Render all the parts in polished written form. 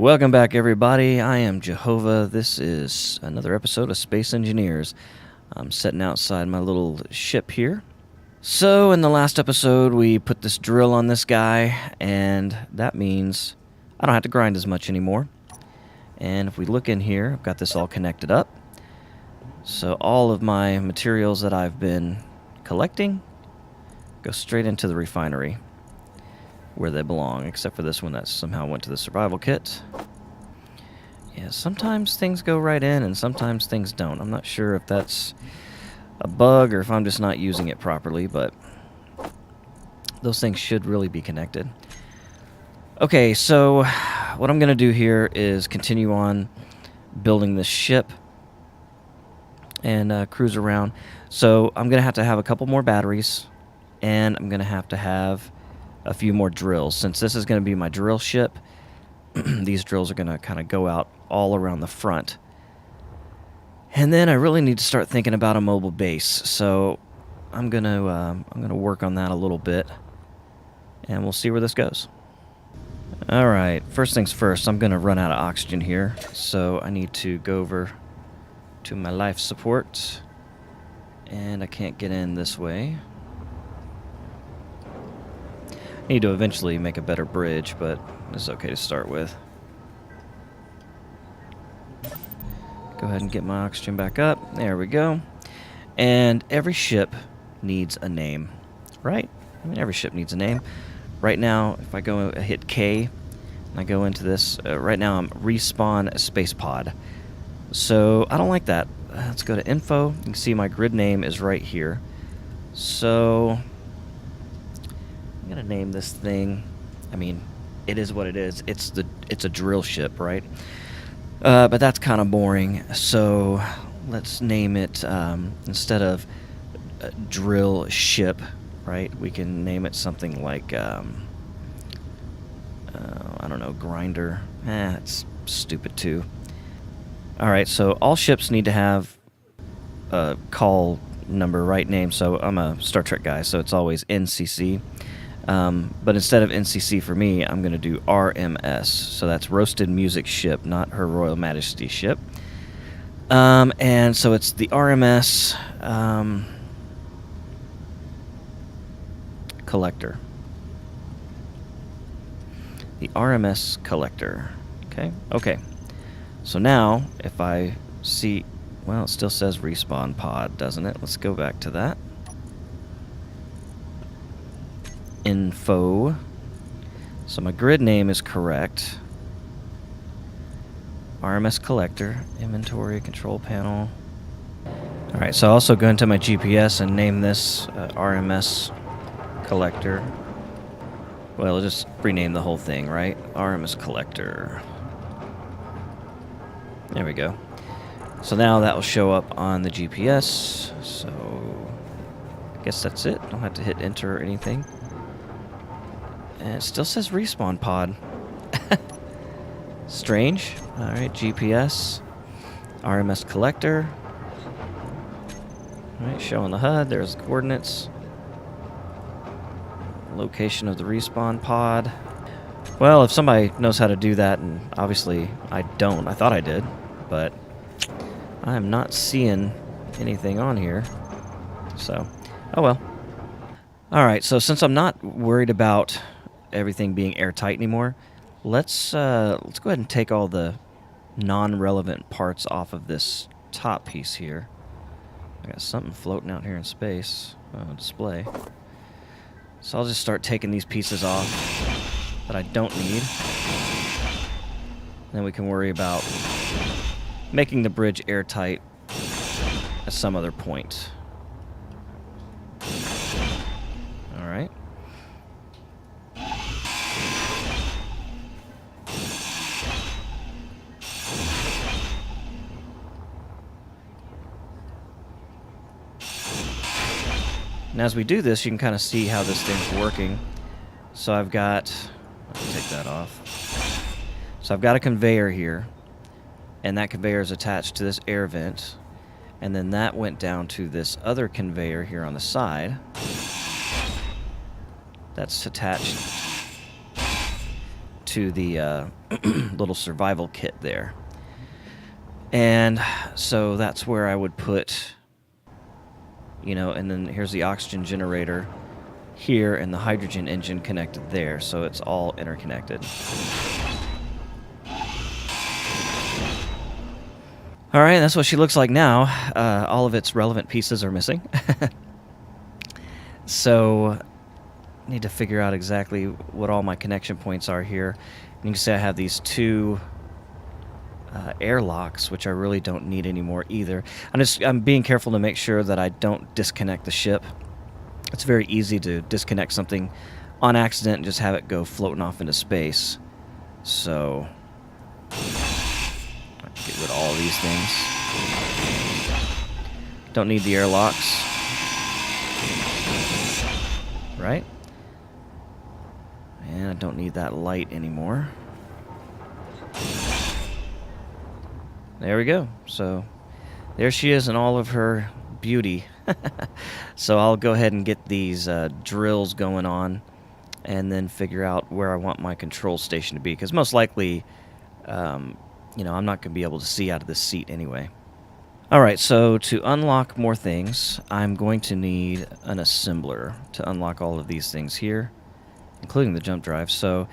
Welcome back, everybody. I am JOEHOVA. This is another episode of Space Engineers. I'm sitting outside my little ship here. So, in the last episode, we put this drill on this guy, and that means I don't have to grind as much anymore. And if we look in here, I've got this all connected up. So, all of my materials that I've been collecting go straight into the refinery, where they belong, except for this one that somehow went to the survival kit. Yeah, sometimes things go right in and sometimes things don't. I'm not sure if that's a bug or if I'm just not using it properly, but those things should really be connected. Okay, so what I'm going to do here is continue on building this ship and cruise around. So I'm going to have a couple more batteries, and I'm going to have a few more drills. Since this is going to be my drill ship, these drills are going to kind of go out all around the front. And then I really need to start thinking about a mobile base. So I'm going to work on that a little bit, and we'll see where this goes. All right, first things first, I'm going to run out of oxygen here. So I need to go over to my life support, and I can't get in this way. Need to eventually make a better bridge, but it's okay to start with. Go ahead and get my oxygen back up. There we go. And every ship needs a name, right? I mean, every ship needs a name. Right now, if I go hit K, and I go into this, right now I'm respawn space pod. So I don't like that. Let's go to info. You can see my grid name is right here. So I'm gonna name this thing. I mean, it is what it is. It's a drill ship, right? But that's kind of boring. So let's name it instead of drill ship, right? We can name it something like I don't know, grinder. It's stupid too. All right. So all ships need to have a call number, right name. So I'm a Star Trek guy, so it's always NCC. But instead of NCC for me, I'm going to do RMS. So that's Roasted Music Ship, not Her Royal Majesty ship. And so it's the RMS Collector. The RMS Collector. Okay. So now, if I see... Well, it still says respawn pod, doesn't it? Let's go back to that. Info. So my grid name is correct. RMS Collector. Inventory, control panel. Alright, so I'll also go into my GPS and name this RMS Collector. Well, I'll just rename the whole thing, right? RMS Collector. There we go. So now that will show up on the GPS. So I guess that's it. Don't have to hit enter or anything. And it still says respawn pod. Strange. Alright, GPS. RMS Collector. Alright, showing the HUD. There's the coordinates. Location of the respawn pod. Well, if somebody knows how to do that, and obviously I don't. I thought I did, but I am not seeing anything on here. So, oh well. Alright, so since I'm not worried about everything being airtight anymore, let's go ahead and take all the non-relevant parts off of this top piece here. I got something floating out here in space. Display. So I'll just start taking these pieces off that I don't need. Then we can worry about making the bridge airtight at some other point. Alright. And as we do this, you can kind of see how this thing's working. So I've got... Let's take that off. So I've got a conveyor here. And that conveyor is attached to this air vent. And then that went down to this other conveyor here on the side. That's attached to the little survival kit there. And so that's where I would put, you know, and then here's the oxygen generator here and the hydrogen engine connected there, so it's all interconnected. All right, that's what she looks like now. All of its relevant pieces are missing. So I need to figure out exactly what all my connection points are here. You can see I have these two airlocks, which I really don't need anymore either. I'm being careful to make sure that I don't disconnect the ship. It's very easy to disconnect something on accident and just have it go floating off into space. So get rid of all of these things. Don't need the airlocks. Right? And I don't need that light anymore. There we go. So there she is in all of her beauty. So I'll go ahead and get these drills going on and then figure out where I want my control station to be, because most likely, you know, I'm not going to be able to see out of this seat anyway. All right, so to unlock more things, I'm going to need an assembler to unlock all of these things here, including the jump drive. So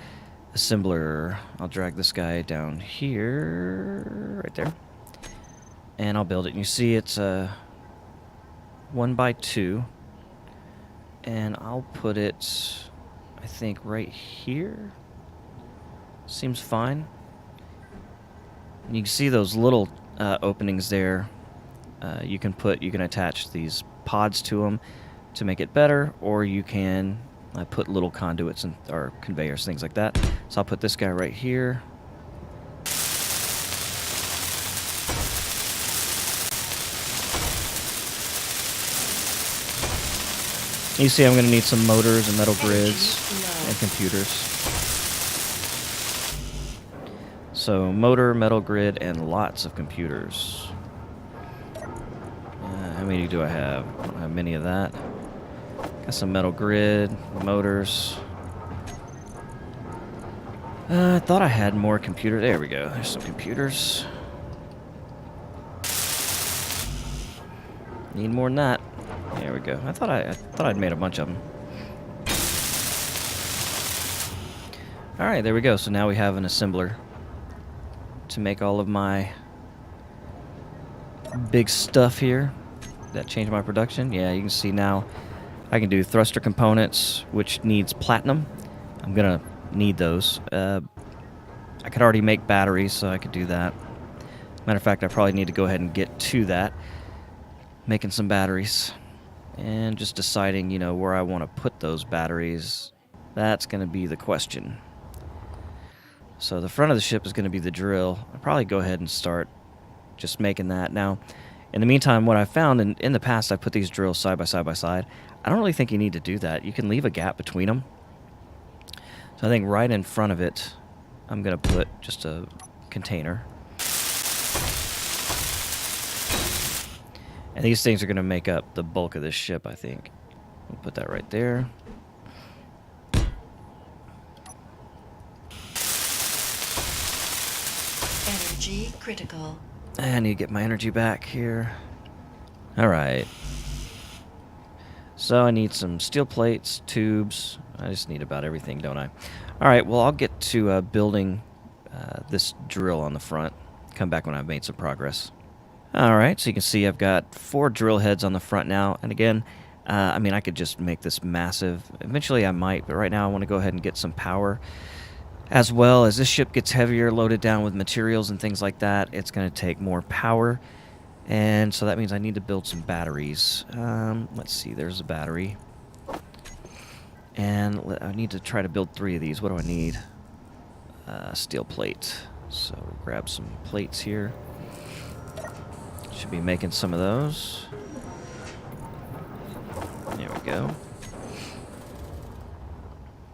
assembler, I'll drag this guy down here, right there, and I'll build it. And you see it's a 1x2, and I'll put it, I think, right here. Seems fine. And you can see those little openings there. You can attach these pods to them to make it better, or you can put little conduits or conveyors, things like that. So I'll put this guy right here. You see I'm going to need some motors and metal grids and computers. So motor, metal grid, and lots of computers. How many do I have? I don't have many of that. Got some metal grid, motors. I thought I had more computers. There we go. There's some computers. Need more than that. There we go. I thought I'd made a bunch of them. All right, there we go. So now we have an assembler to make all of my big stuff here. That changed my production. Yeah, you can see now I can do thruster components, which needs platinum. I'm gonna need those. I could already make batteries, so I could do that. Matter of fact, I probably need to go ahead and get to that, making some batteries, and just deciding, you know, where I want to put those batteries. That's going to be the question. So the front of the ship is going to be the drill. I'll probably go ahead and start just making that. Now, in the meantime, what I found, in the past I put these drills side by side. I don't really think you need to do that. You can leave a gap between them. So I think right in front of it, I'm going to put just a container. And these things are going to make up the bulk of this ship, I think. We'll put that right there. Energy critical. I need to get my energy back here. Alright. So I need some steel plates, tubes. I just need about everything, don't I? Alright, well, I'll get to building this drill on the front. Come back when I've made some progress. Alright, so you can see I've got 4 drill heads on the front now. And again, I mean, I could just make this massive. Eventually I might, but right now I want to go ahead and get some power. As well as this ship gets heavier, loaded down with materials and things like that, it's going to take more power. And so that means I need to build some batteries. Let's see, there's a battery. And I need to try to build 3 of these. What do I need? Steel plate. So grab some plates here. Should be making some of those. There we go.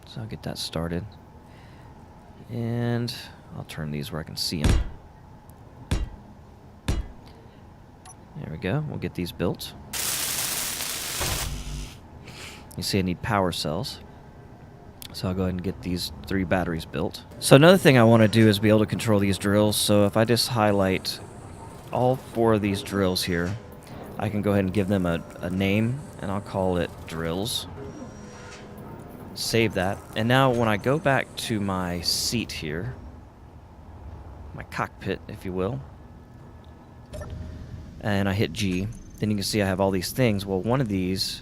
So I'll get that started. And I'll turn these where I can see them. There we go. We'll get these built. You see I need power cells. So I'll go ahead and get these 3 batteries built. So another thing I want to do is be able to control these drills. So if I just highlight all 4 of these drills here, I can go ahead and give them a name, and I'll call it drills. Save that. And now when I go back to my seat here, my cockpit, if you will, and I hit G, then you can see I have all these things. Well, one of these,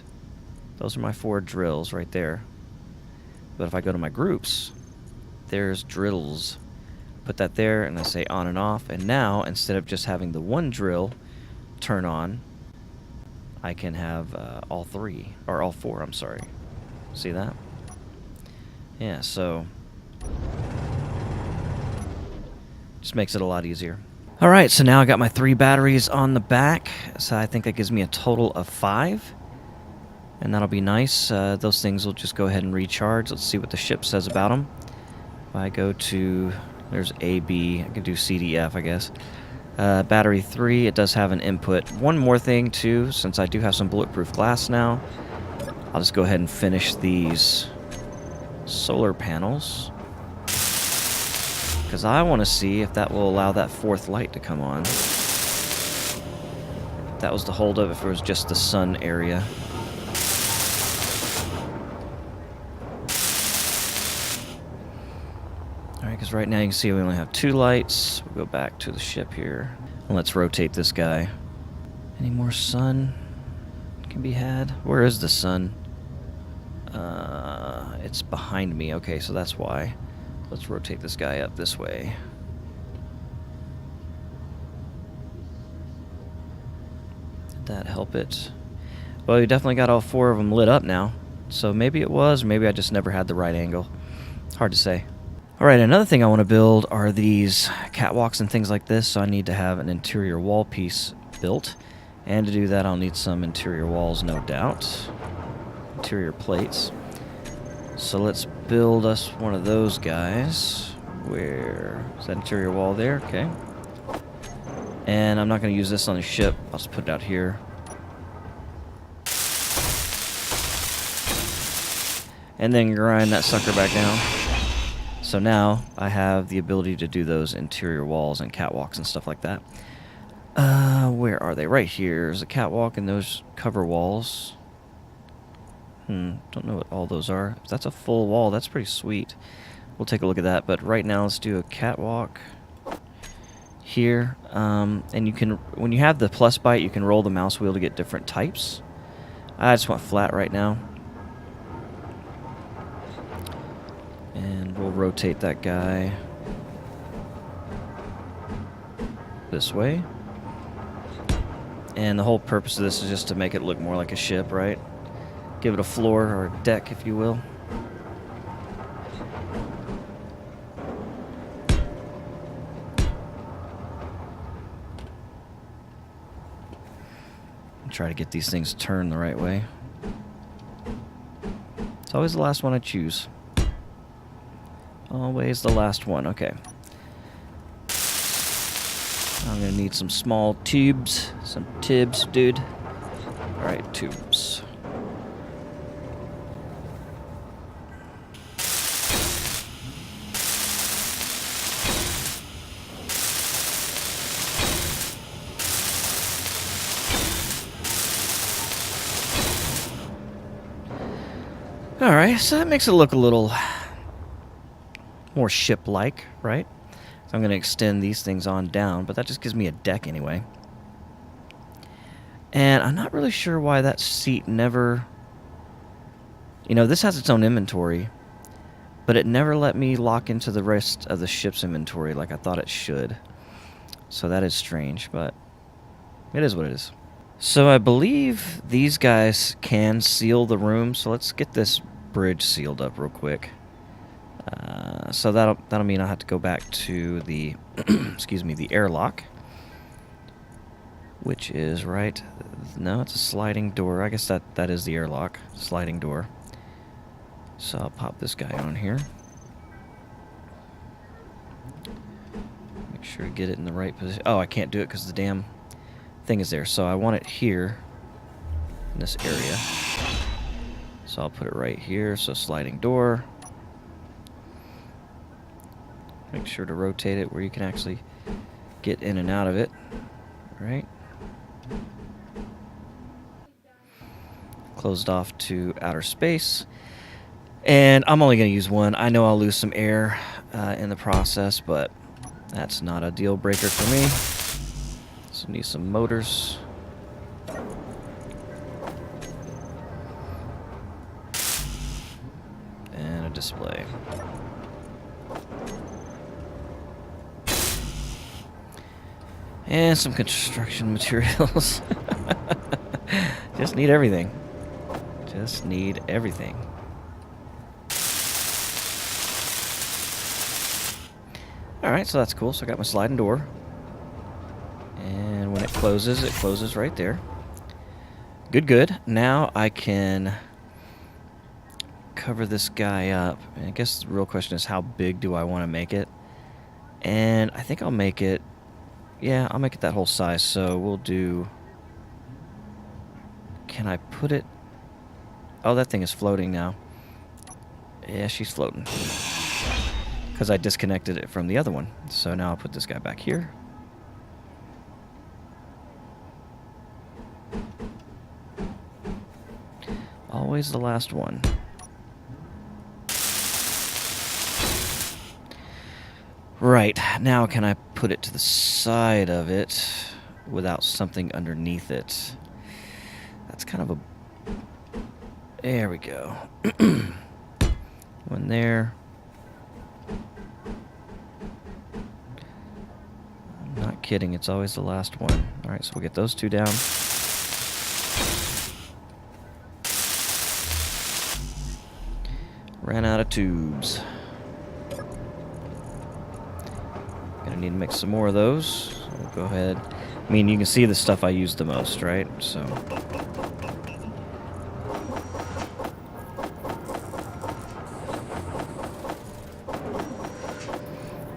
those are my 4 drills right there. But if I go to my groups, there's drills. Put that there, and I say on and off. And now, instead of just having the 1 drill turn on, I can have all 3, or all 4, I'm sorry. See that? Yeah, so just makes it a lot easier. Alright, so now I got my 3 batteries on the back, so I think that gives me a total of 5. And that'll be nice. Those things will just go ahead and recharge. Let's see what the ship says about them. If I go to, there's A, B, I can do C, D, F, I guess. Battery 3, it does have an input. One more thing, too, since I do have some bulletproof glass now, I'll just go ahead and finish these solar panels, because I want to see if that will allow that 4th light to come on. That was the holdup, if it was just the sun area. Alright, because right now you can see we only have 2 lights. We'll go back to the ship here. And let's rotate this guy. Any more sun can be had? Where is the sun? It's behind me. Okay, so that's why. Let's rotate this guy up this way. Did that help it? Well, you definitely got all 4 of them lit up now. So maybe it was, maybe I just never had the right angle. Hard to say. Alright, another thing I want to build are these catwalks and things like this, so I need to have an interior wall piece built. And to do that, I'll need some interior walls, no doubt. Interior plates. So let's build us one of those guys. Where is that interior wall there? Okay. And I'm not going to use this on the ship. I'll just put it out here. And then grind that sucker back down. So now I have the ability to do those interior walls and catwalks and stuff like that. Where are they? Right here. There's a catwalk and those cover walls. Don't know what all those are. If that's a full wall, that's pretty sweet. We'll take a look at that. But right now, let's do a catwalk here. And you can, when you have the plus byte, you can roll the mouse wheel to get different types. I just want flat right now. And we'll rotate that guy this way. And the whole purpose of this is just to make it look more like a ship, right? Give it a floor or a deck, if you will. Try to get these things turned the right way. It's always the last one I choose. Always the last one. Okay. I'm gonna need some small tubes. Some tibs, dude. Alright, tubes. Alright, so that makes it look a little more ship-like, right? So I'm going to extend these things on down, but that just gives me a deck anyway. And I'm not really sure why that seat never... You know, this has its own inventory, but it never let me lock into the rest of the ship's inventory like I thought it should. So that is strange, but it is what it is. So I believe these guys can seal the room, so let's get this bridge sealed up real quick. So that'll mean I have to go back to the excuse me, the airlock, which is right. No, it's a sliding door. I guess that is the airlock, sliding door. So I'll pop this guy on here. Make sure to get it in the right position. Oh, I can't do it because the damn thing is there. So I want it here in this area. So I'll put it right here. So sliding door. Make sure to rotate it where you can actually get in and out of it. Right? Closed off to outer space. And I'm only going to use one. I know I'll lose some air in the process, but that's not a deal breaker for me. So need some motors. And a display. And some construction materials. Just need everything. Just need everything. Alright, so that's cool. So I got my sliding door. And when it closes right there. Good, good. Now I can cover this guy up. And I guess the real question is, how big do I want to make it? And I think I'll make it... Yeah, I'll make it that whole size. So we'll do... Can I put it... Oh, that thing is floating now. Yeah, she's floating. Because I disconnected it from the other one. So now I'll put this guy back here. Always the last one. Right, now can I put it to the side of it without something underneath it? That's kind of a... There we go. One there. I'm not kidding, it's always the last one. Alright, so we'll get those two down. Ran out of tubes. Gonna need to make some more of those. So we'll go ahead. I mean, you can see the stuff I use the most, right? So...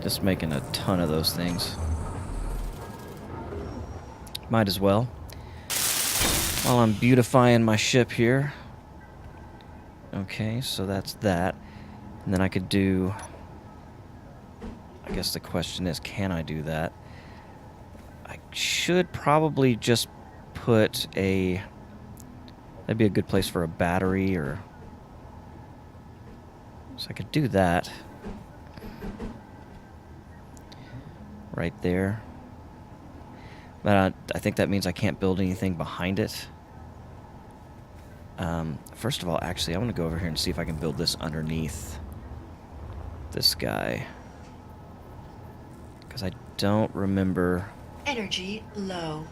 Just making a ton of those things. Might as well. While I'm beautifying my ship here. Okay, so that's that. And then I could do... I guess the question is, can I do that? I should probably just put a... That'd be a good place for a battery, or... So I could do that. Right there. But I think that means I can't build anything behind it. First of all, actually, I want to go over here and see if I can build this underneath this guy. Because I don't remember... Energy low.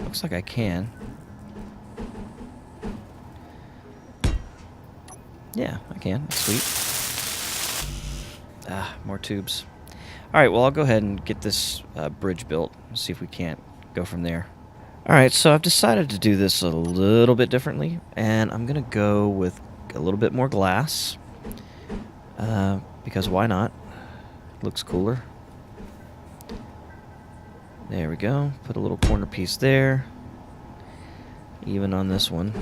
Looks like I can. Yeah, I can. That's sweet. Ah, more tubes. Alright, well, I'll go ahead and get this bridge built. See if we can't go from there. Alright, so I've decided to do this a little bit differently, and I'm going to go with a little bit more glass. Because why not? Looks cooler. There we go. Put a little corner piece there. Even on this one.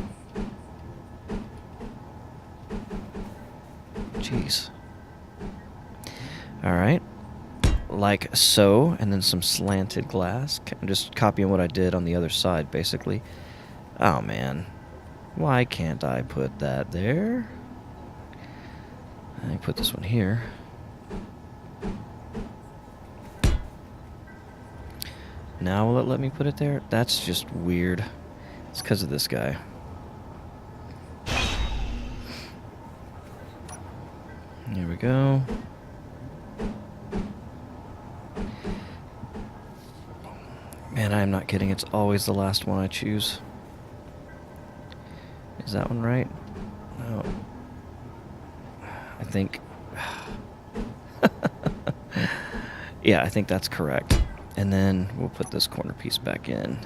Jeez. Alright. Like so, and then some slanted glass. I'm just copying what I did on the other side, basically. Oh, man. Why can't I put that there? I put this one here. Now will it let me put it there? That's just weird. It's because of this guy. Here we go. Man, I'm not kidding. It's always the last one I choose. Is that one right? No. I think... Yeah, I think that's correct. And then we'll put this corner piece back in.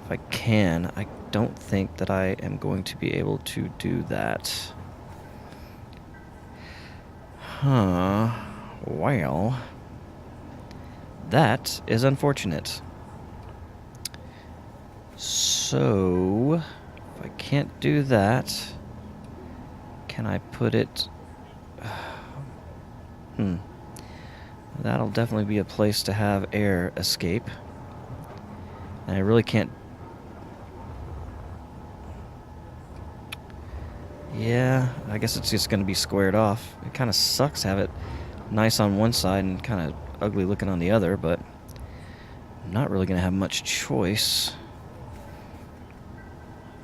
If I can, I don't think that I am going to be able to do that. Huh. Well... That is unfortunate. So, if I can't do that, can I put it... That'll definitely be a place to have air escape. And I really can't... Yeah, I guess it's just going to be squared off. It kind of sucks to have it nice on one side and kind of ugly looking on the other, but I'm not really going to have much choice.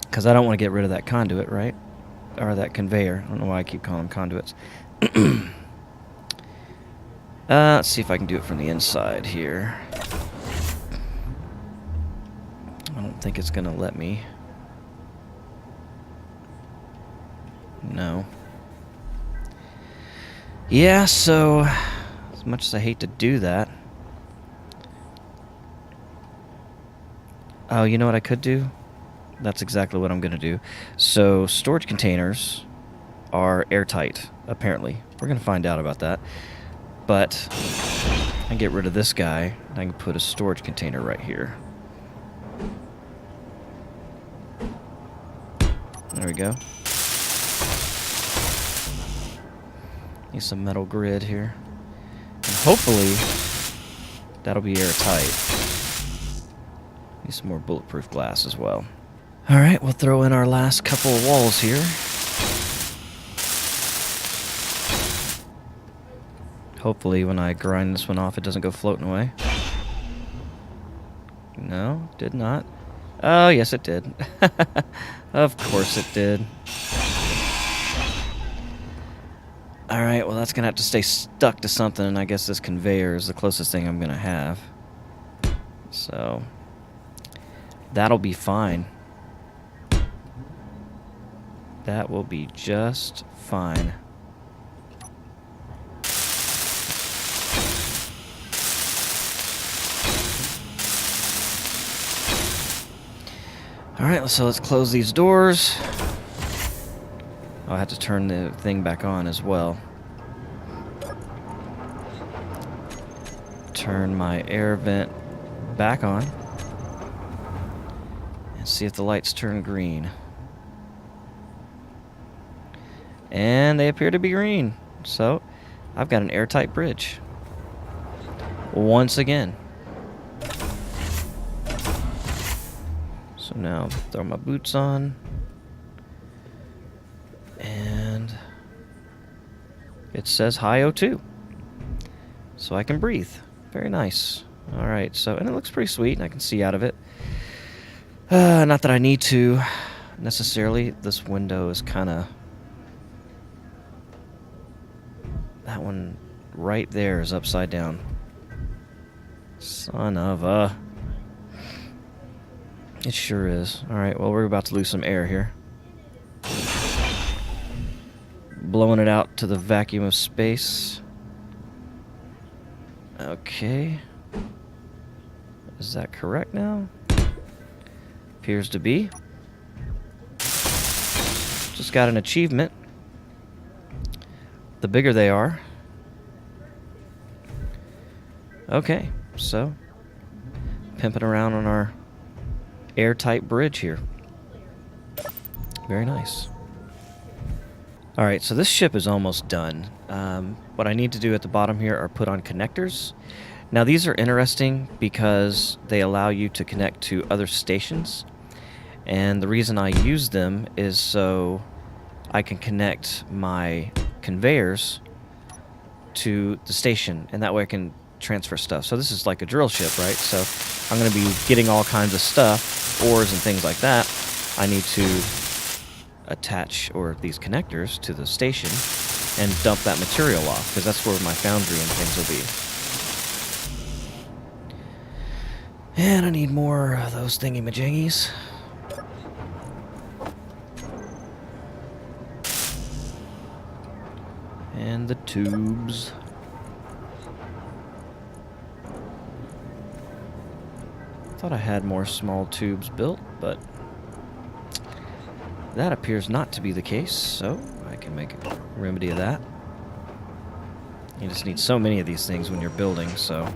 Because I don't want to get rid of that conduit, right? Or that conveyor. I don't know why I keep calling them conduits. Let's see if I can do it from the inside here. I don't think it's going to let me. No. Yeah, so as much as I hate to do that. Oh, you know what I could do? That's exactly what I'm going to do. So storage containers are airtight, apparently. We're going to find out about that. But I can get rid of this guy. I can put a storage container right here. There we go. Need some metal grid here. And hopefully that'll be airtight. Need some more bulletproof glass as well. Alright, we'll throw in our last couple of walls here. Hopefully when I grind this one off it doesn't go floating away. No, did not. Oh, yes it did. Of course it did. Alright, well that's going to have to stay stuck to something, and I guess this conveyor is the closest thing I'm going to have. So, that'll be fine. That will be just fine. Alright, so let's close these doors. I'll have to turn the thing back on as well. Turn my air vent back on. And see if the lights turn green. And they appear to be green. So, I've got an airtight bridge. Once again. So now, throw my boots on. And it says high O2. So I can breathe. Very nice. Alright, so, and it looks pretty sweet, and I can see out of it. Not that I need to, necessarily. This window is kind of... That one right there is upside down. Son of a... It sure is. Alright, well, we're about to lose some air here. Blowing it out to the vacuum of space. Okay. Is that correct now? Appears to be. Just got an achievement. The bigger they are. Okay, so pimping around on our airtight bridge here. Very nice. Alright, so this ship is almost done. What I need to do at the bottom here are put on connectors. Now these are interesting because they allow you to connect to other stations. And the reason I use them is so I can connect my conveyors to the station, and that way I can transfer stuff. So this is like a drill ship, right? So I'm going to be getting all kinds of stuff, ores and things like that. I need to attach these connectors to the station and dump that material off, because that's where my foundry and things will be. And I need more of those thingy-majingies. And the tubes. Thought I had more small tubes built, but that appears not to be the case, so I can make a remedy of that. You just need so many of these things when you're building, so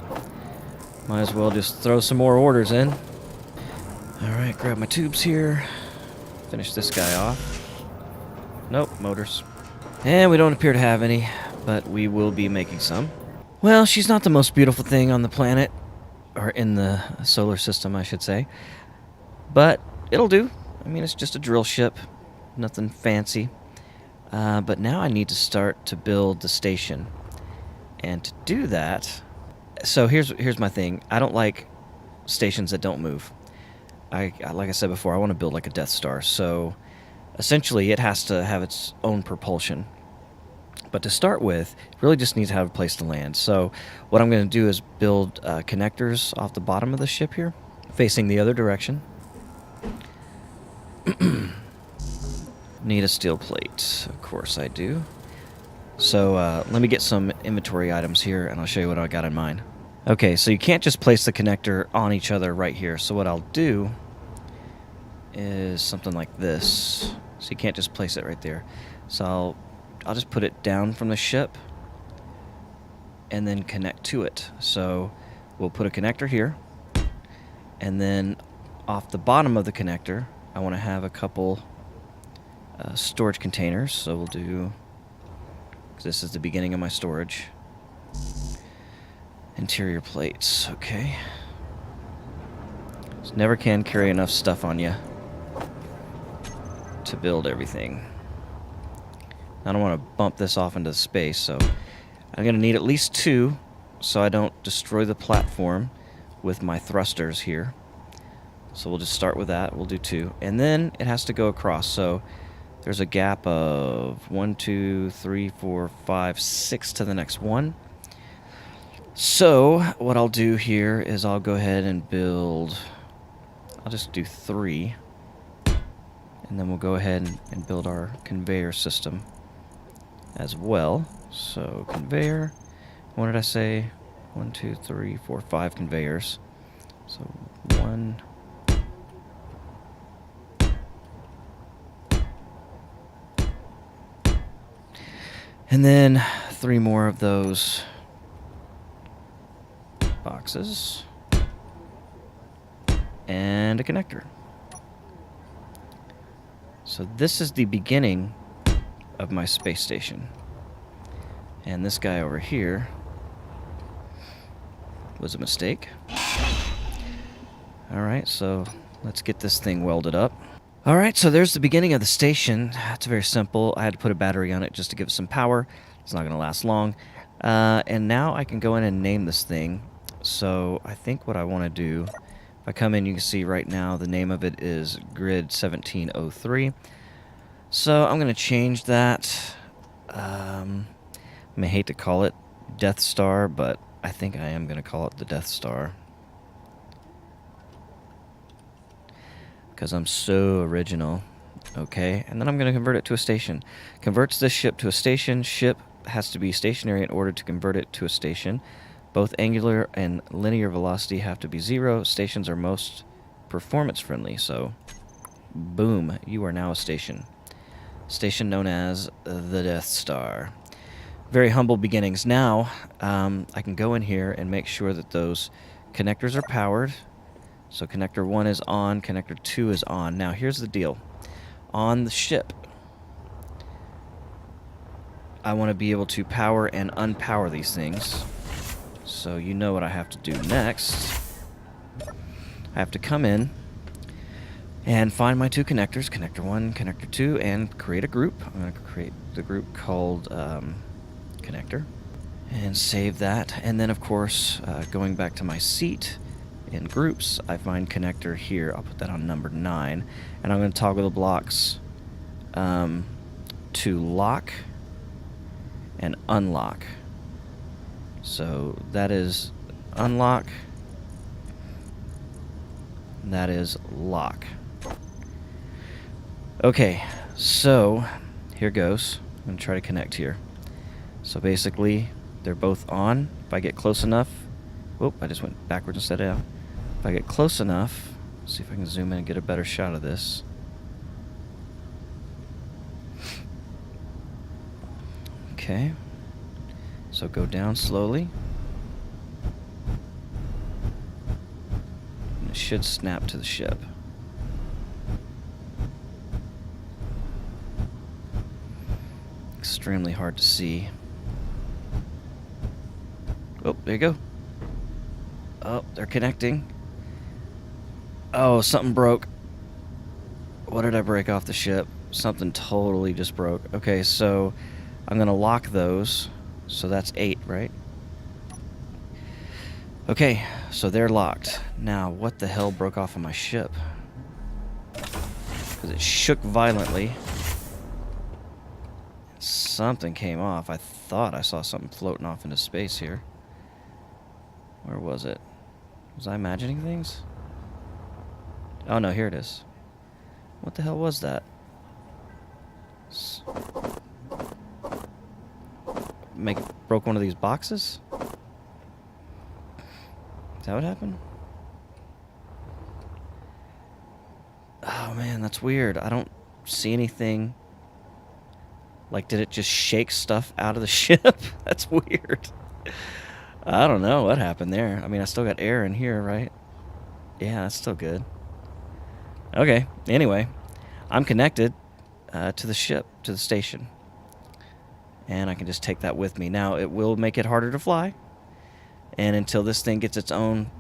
might as well just throw some more orders in. Alright, grab my tubes here. Finish this guy off. Nope, motors. And we don't appear to have any, but we will be making some. Well, she's not the most beautiful thing on the planet, or in the solar system, I should say. But it'll do. I mean, it's just a drill ship, nothing fancy. But now I need to start to build the station. And to do that, so here's my thing. I don't like stations that don't move. Like I said before, I want to build like a Death Star. So essentially, it has to have its own propulsion. But to start with, it really just needs to have a place to land. So what I'm going to do is build connectors off the bottom of the ship here, facing the other direction. Need a steel plate. Of course I do. So let me get some inventory items here, and I'll show you what I got in mind. Okay, so you can't just place the connector on each other right here. So what I'll do is something like this. So you can't just place it right there. So I'll just put it down from the ship and then connect to it. So we'll put a connector here, and then off the bottom of the connector, I want to have a couple storage containers. So we'll do, because this is the beginning of my storage. Interior plates, okay. Just never can carry enough stuff on you to build everything. I don't want to bump this off into space, so I'm going to need at least 2 so I don't destroy the platform with my thrusters here. So we'll just start with that. We'll do 2. And then it has to go across, so there's a gap of 1, 2, 3, 4, 5, 6 to the next one. So what I'll do here is I'll go ahead and build, I'll just do 3. And then we'll go ahead and build our conveyor system as well. So conveyor, what did I say? 1, 2, 3, 4, 5 conveyors. So 1, and then 3 more of those boxes, and a connector. So this is the beginning of my space station. And this guy over here was a mistake. Alright, so let's get this thing welded up. Alright, so there's the beginning of the station. It's very simple. I had to put a battery on it just to give it some power. It's not going to last long. And now I can go in and name this thing. So I think what I want to do, if I come in, you can see right now the name of it is Grid 1703. So I'm going to change that. I may hate to call it Death Star, but I think I am going to call it the Death Star. Because I'm so original. Okay, and then I'm going to convert it to a station. Converts this ship to a station. Ship has to be stationary in order to convert it to a station. Both angular and linear velocity have to be 0. Stations are most performance friendly, so boom, you are now a station. Station known as the Death Star. Very humble beginnings. Now, I can go in here and make sure that those connectors are powered. So connector 1 is on, connector 2 is on. Now here's the deal. On the ship, I want to be able to power and unpower these things. So you know what I have to do next. I have to come in and find my 2 connectors, connector 1, connector 2, and create a group. I'm going to create the group called connector and save that. And then, of course, going back to my seat in groups, I find connector here. I'll put that on number 9. And I'm going to toggle the blocks to lock and unlock. So that is unlock, and that is lock. Okay, so here goes. I'm going to try to connect here. So basically, they're both on. If I get close enough, whoop, I just went backwards instead of out. If I get close enough, see if I can zoom in and get a better shot of this. Okay, so go down slowly. And it should snap to the ship. Extremely hard to see. Oh, there you go. Oh, they're connecting. Oh, something broke. What did I break off the ship? Something totally just broke. Okay, so I'm going to lock those. So that's 8, right? Okay, so they're locked. Now, what the hell broke off of my ship? Because it shook violently. Something came off. I thought I saw something floating off into space here. Where was it? Was I imagining things? Oh no, here it is. What the hell was that? Broke one of these boxes? Is that what happened? Oh man, that's weird. I don't see anything. Like, did it just shake stuff out of the ship? That's weird. I don't know what happened there. I mean, I still got air in here, right? Yeah, that's still good. Okay, anyway, I'm connected to the ship, to the station. And I can just take that with me. Now, it will make it harder to fly. And until this thing gets its own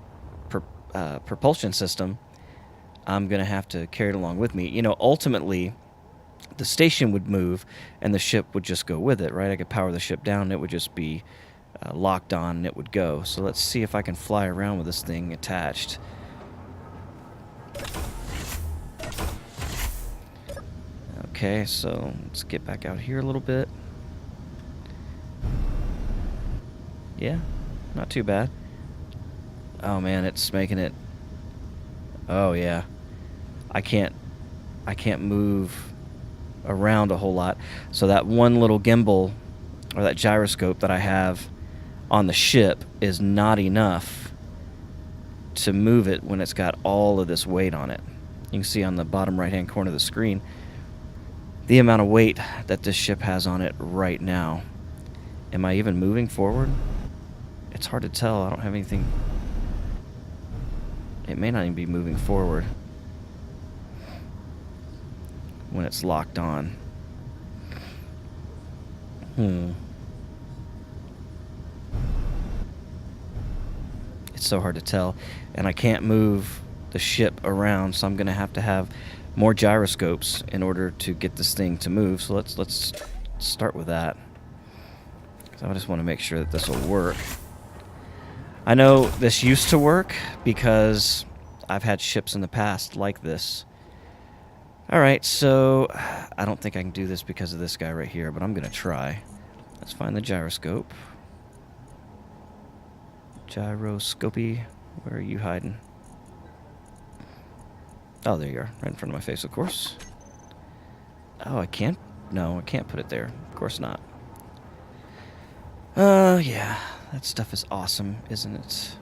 propulsion system, I'm going to have to carry it along with me. You know, ultimately, the station would move and the ship would just go with it, right? I could power the ship down and it would just be locked on and it would go. So let's see if I can fly around with this thing attached. Okay, so let's get back out here a little bit. Yeah, not too bad. Oh man, it's making it... Oh yeah. I can't move around a whole lot. So that one little gimbal, or that gyroscope that I have on the ship, is not enough to move it when it's got all of this weight on it. You can see on the bottom right hand corner of the screen the amount of weight that this ship has on it right now. Am I even moving forward? It's hard to tell. I don't have anything. It may not even be moving forward when it's locked on. It's so hard to tell. And I can't move the ship around, so I'm going to have more gyroscopes in order to get this thing to move. So let's start with that. So I just want to make sure that this will work. I know this used to work because I've had ships in the past like this. Alright, so I don't think I can do this because of this guy right here, but I'm going to try. Let's find the gyroscope. Gyroscopy, where are you hiding? Oh, there you are, right in front of my face, of course. Oh, I can't? No, I can't put it there. Of course not. Yeah, that stuff is awesome, isn't it?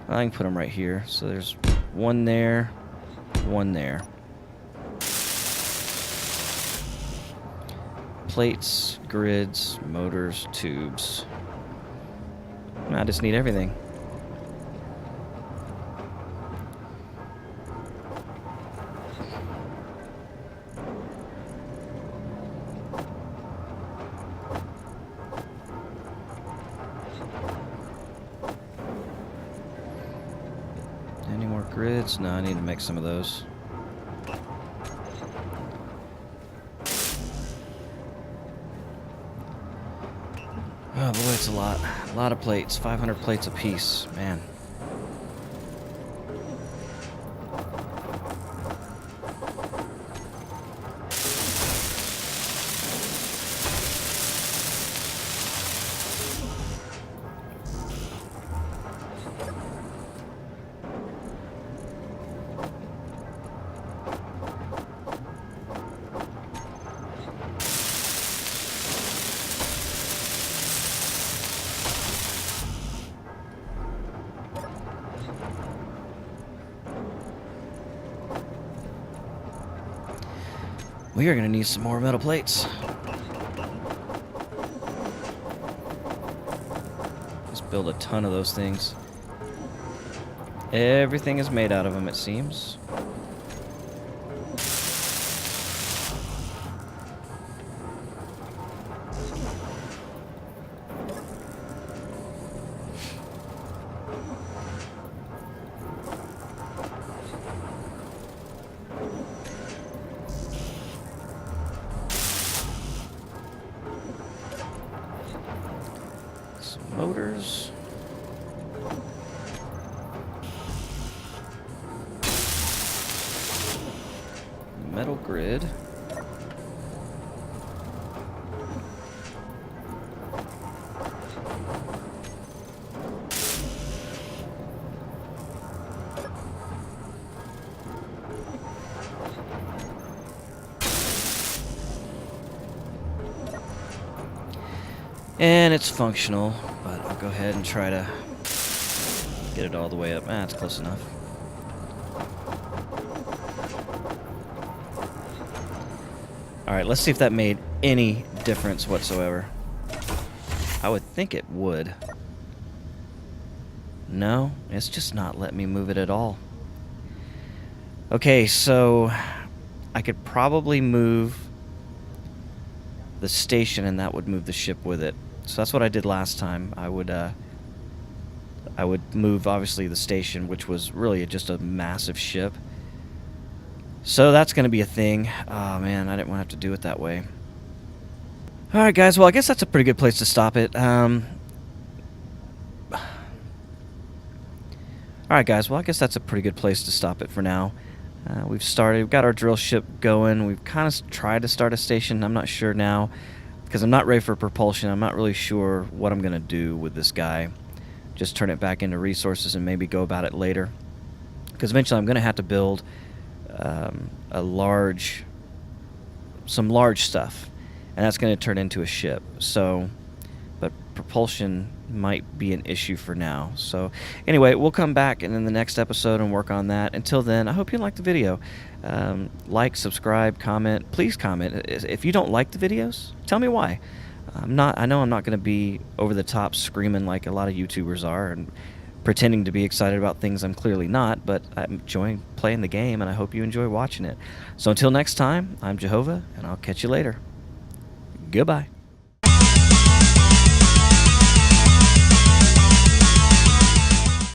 I can put them right here. So there's one there, one there. Plates, grids, motors, tubes. I just need everything. Any more grids? No, I need to make some of those. Oh boy, it's a lot. A lot of plates. 500 plates apiece. Man. We are going to need some more metal plates. Just build a ton of those things. Everything is made out of them, it seems. goes. Metal grid. And it's functional, but I'll go ahead and try to get it all the way up. It's close enough. Alright, let's see if that made any difference whatsoever. I would think it would. No, it's just not letting me move it at all. Okay, so I could probably move the station and that would move the ship with it. So that's what I did last time. I would move, obviously, the station, which was really just a massive ship. So that's going to be a thing. Oh, man, I didn't want to have to do it that way. Alright, guys, well, I guess that's a pretty good place to stop it. Alright, guys, well, I guess that's a pretty good place to stop it for now. We've got our drill ship going. We've kind of tried to start a station. I'm not sure now, because I'm not ready for propulsion. I'm not really sure what I'm going to do with this guy. Just turn it back into resources and maybe go about it later. Because eventually I'm going to have to build some large stuff, and that's going to turn into a ship. So, but propulsion might be an issue for now. So anyway, we'll come back and in the next episode and work on that. Until then, I hope you liked the video. Like, subscribe, comment. Please comment. If you don't like the videos, tell me why. I know I'm not going to be over the top screaming like a lot of YouTubers are and pretending to be excited about things I'm clearly not, but I'm enjoying playing the game and I hope you enjoy watching it. So until next time, I'm JOEHOVA and I'll catch you later. Goodbye.